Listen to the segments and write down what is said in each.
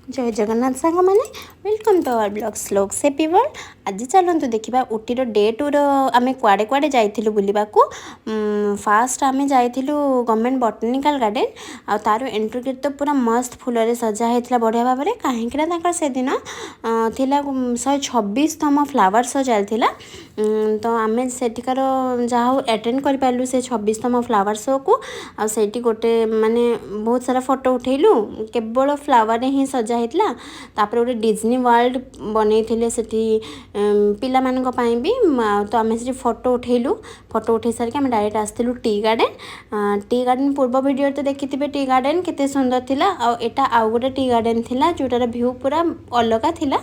जय जगन्नाथ सांग मैंने वेलकम टू आवर ब्लॉग स्लोक हैप्पी वर्ल्ड। आज चलतु देखा उटीर डे टूर आम कुआड़े कुआड़े जाइलु बुलवाक। फास्ट आम जाइलु गवर्नमेंट बॉटनिकल गार्डन आ तार एंट्री गेट तो पूरा मस्त फूल सजा होता बढ़िया भाव में कहीं से दिन थिला 126तम फ्लावर शो चलता। तो आम सेठिकार जहाँ एटेंड कर से 26तम फ्लावर शो को आठी गोटे माने बहुत सारा फोटो उठेलु केवल फ्लावर ही सजा होता। तापर गोटे डिज्नी वर्ल्ड बनई से पिला भी तो आम से फोटो उठेलु। फोटो उठे सारिक आम डायरेक्ट आसलु टी गार्डन पूर्व वीडियो तो देखी टी गार्डन केते सुंदर थिला। एटा आउ गोटे टी गार्डन थिला जोटार व्यू पूरा अलग थिला।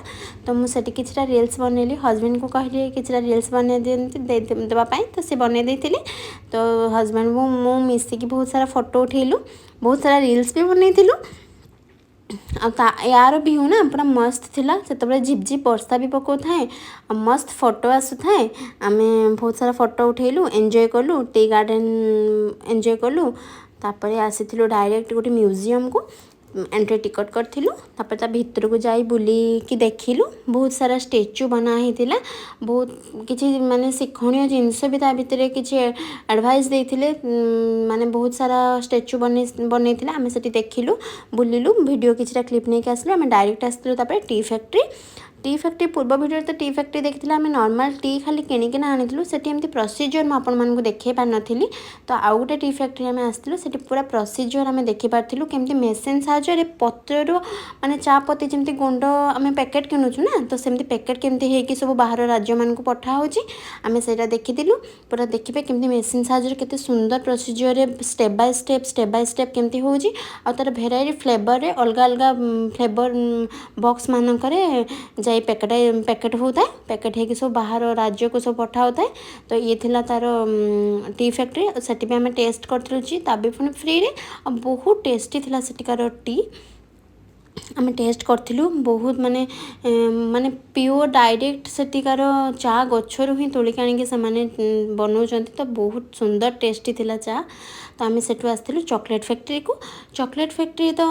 तो मुझे किछटा रील्स बनैली हजबैंड को कहली किछटा रील्स बनै देवाई तो सी बनै देती। तो हजबैंड को मु मिसिकी बहुत सारा फोटो उठेलु बहुत सारा रील्स भी बनईलु। यार व्यू ना पूरा मस्त थिला से झिपझिप वर्षा भी पकाऊ थाए मस्त फोटो आसू थाए। आम बहुत सारा फोटो उठेलु एंजॉय कलु टी गार्डन एंजॉय कलु। तापर आसी डायरेक्ट गोटे म्यूजियम को एंट्री टिकट करूँ। तापर भितर को जाई बुलिकी देखिलु बहुत सारा स्टेच्यू बना होता बहुत किसी माने शिक्षणीय जिनस भी ता भितर किसी एडवाइस देते माने बहुत सारा स्टेच्यू बन आम से देखिलु बुलिलु वीडियो किसी क्लिप नहीं आसलु। आम डायरेक्ट आसलु टी फैक्ट्री पूर्व वीडियो तो टी फैक्ट्री देखी आम नॉर्मल टी खाली किणिकिना आनी से प्रोसीजर मुझे देखे पार नी। तो आउ गोटे टी फैक्ट्री आम आसलु से पूरा प्रोसीजर आम देखिपारू केमती मेसीन साहाय्य पत्र माने चा पत्ती जमी गुंड आम पैकेट किणुचु ना तो सेमती पैकेट केमती होगी सब बाहर राज्य मान को पठा हो आम से देखीलु पूरा देखिए केमती मेसीन साहाय्य केते सुंदर प्रोसीजर स्टेप बाय स्टेप केमती हो तार भेराइटी फ्लेवर अलग अलग फ्लेवर बॉक्स मानक पैकेट होता है पैकेट होगी सब बाहर राज्य को सब पठा होता है। तो ये थिला तार टी फैक्ट्री से आम टेस्ट करूँ भी पुणी फ्री रे बहुत टेस्टी थिला सेटिकार टी आम टेस्ट करूँ बहुत माने माने प्योर डायरेक्ट सेटिकार चा गचरू ही तोलिक आनिक से बनाऊँ तो बहुत सुंदर टेस्टी थिला चा। तो आम से आसलु चॉकलेट फैक्ट्री को। चॉकलेट फैक्ट्री तो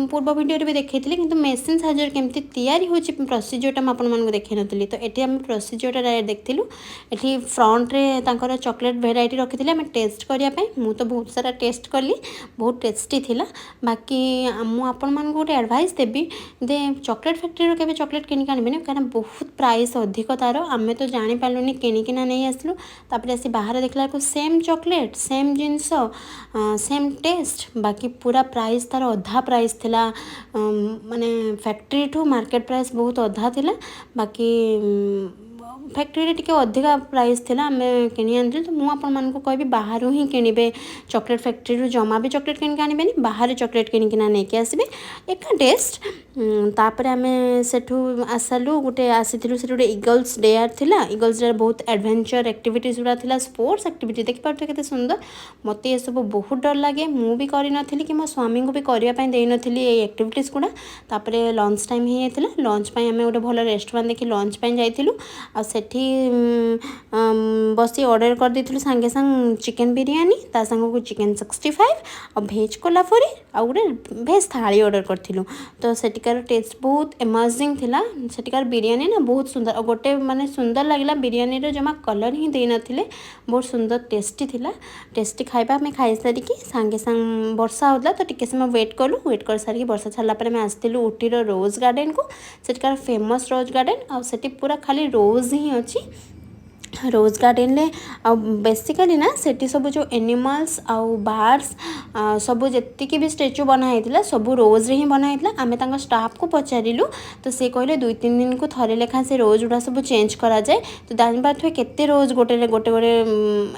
पूर्व वीडियो भी देखी कि मेसीन साहाय्य केमती तैयारी हो प्रोसीजरटा मुझे देखी नी। तो ये आम प्रोसीजरटा डायरेक्ट देखिलु ये फ्रंट्रे तांकर चॉकलेट भेराइटी रखी आम टेस्ट करने मु तो बहुत सारा टेस्ट कली बहुत टेस्टी थिला। बाकी मुझे गोटे एडवाइस देवी दे चॉकलेट फैक्ट्री के चॉकलेट किनिक आनबे कहीं बहुत प्राइस अधिक तार आम तो जापारूनी किणिकिना नहीं आसलु। तापर आसी बाहर देखला सेम चॉकलेट सेम जिनस सेम टेस्ट बाकी पूरा प्राइस तार अधा प्राइस थिला माने फैक्ट्री ठू मार्केट प्राइस बहुत अधा थिला। बाकी फैक्ट्री टी अधिका प्राइस थिला आम किणी आनी। तो मुझे कहबी बाहर ही किणवे चॉकलेट फैक्ट्री जमा भी चॉकलेट किणिक आनबे बाहर चॉकलेट किणिकिना नहीं आसबे एका टेस्ट। तापर आम सेठू आसलु गोटे आसीलु से गोटे इगल्स डेयर थिला इगल्स डेयर बहुत एडवेंचर एक्टिविटीज गुड़ा थिला स्पोर्ट्स एक्टिविटी देखि पार्थ केते सुंदर मत ये सब बहुत डर लगे मु भी करी कि मो स्वामी को भी करने दे नी एक्टिविटीज गुड़ा। तापर लंच टाइम ही लंच आम गोटे भल रेस्टोरेंट देखी लंच जाइलु आ सेठी बसी ऑर्डर कर देथिलु सांगे सांग चिकन बिरयानी ता सांग को चिकन 65 और भेज कोल्हापुरी आ गोटे भेज थाली ऑर्डर करथिलु। तो सेटिकार टेस्ट बहुत अमेजिंग थिला सेटिकार बिरयानी ना बहुत सुंदर और गोटे माने सुंदर लगला बिरयानी रो जमा कलर ही दे नथिले बहुत सुंदर टेस्टी थिला। टेस्टी खाइबा में खाई सारिकी सांगे सांग वर्षा होता तो टिके समय वेट कलु वेट कर सारिकी वर्षा छाला पर मैं आसलु उटीर रोज गार्डन को सेटिकार फेमस रोज गार्डन आ सेटी पूरा खाली रोज ही अच्छी रोज गार्डन ले बेसिकली ना सेठी सब जो एनिमल्स आउ बर्ड्स सब जी भी स्टेच्यू बनाई सब रोज रे ही बनाई आम तक स्टाफ को पचारू तो सी कहले 2-3 दिन को थरे लेखा से रोज गुड़ा सब चेंज करा जाए। तो जापारे केते रोज गोटे गोटे गोटे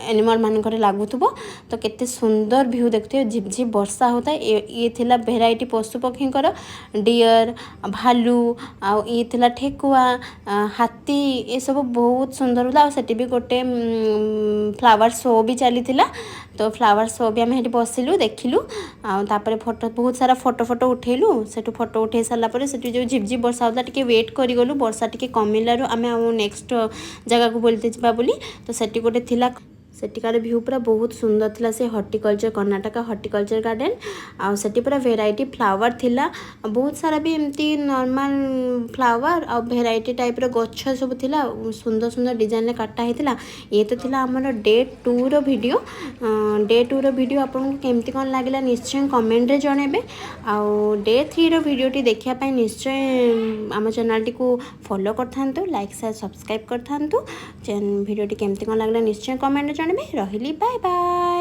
एनिमल मानक लगुव तो केते सुंदर व्यू देखते झिपझिप वर्षा होता है। ये थिला भेराइटी पशु पक्षी डियर भालू ये थिला ठेकुआ हाथी ये सब बहुत सुंदर होता। सेठी भी गोटे फ्लावर शो भी चली तो फ्लावर शो भी आम बसिलु देखिलु तापर फोटो बहुत सारा फोटो उठेलु सेठू फोटो उठे सारापर से जो झिपझिप वर्षा होता टिके वेट करूँ वर्षा टिके कमिलु आम नेक्स्ट जगह को बोलते जावा बोली। तो सेठी गोटे थिला सेटिकार व्यू पूरा बहुत सुंदर थिला से हॉर्टिकल्चर कर्नाटक हॉर्टिकल्चर गार्डन आ सेटी पूरा वेराइटी फ्लावर थिला बहुत सारा भी एमती नॉर्मल फ्लावर आ वेराइटी टाइप रो गच्छ सब थिला सुंदर सुंदर डिजाइन रे काटा हेतिला ये तो थिला हमर डे 2 रो वीडियो डे 2 रो वीडियो आपन केमती कोन लागला निश्चय कमेंट रे जणेबे आ डे 3 रो वीडियो टी देखिया पई निश्चय आम चैनल टी को फॉलो करथांतु लाइक शेयर सब्सक्राइब करथांतु वीडियो टी केमती कोन लागला निश्चय कमेंट रे जणेबे रहिली बाय बाय।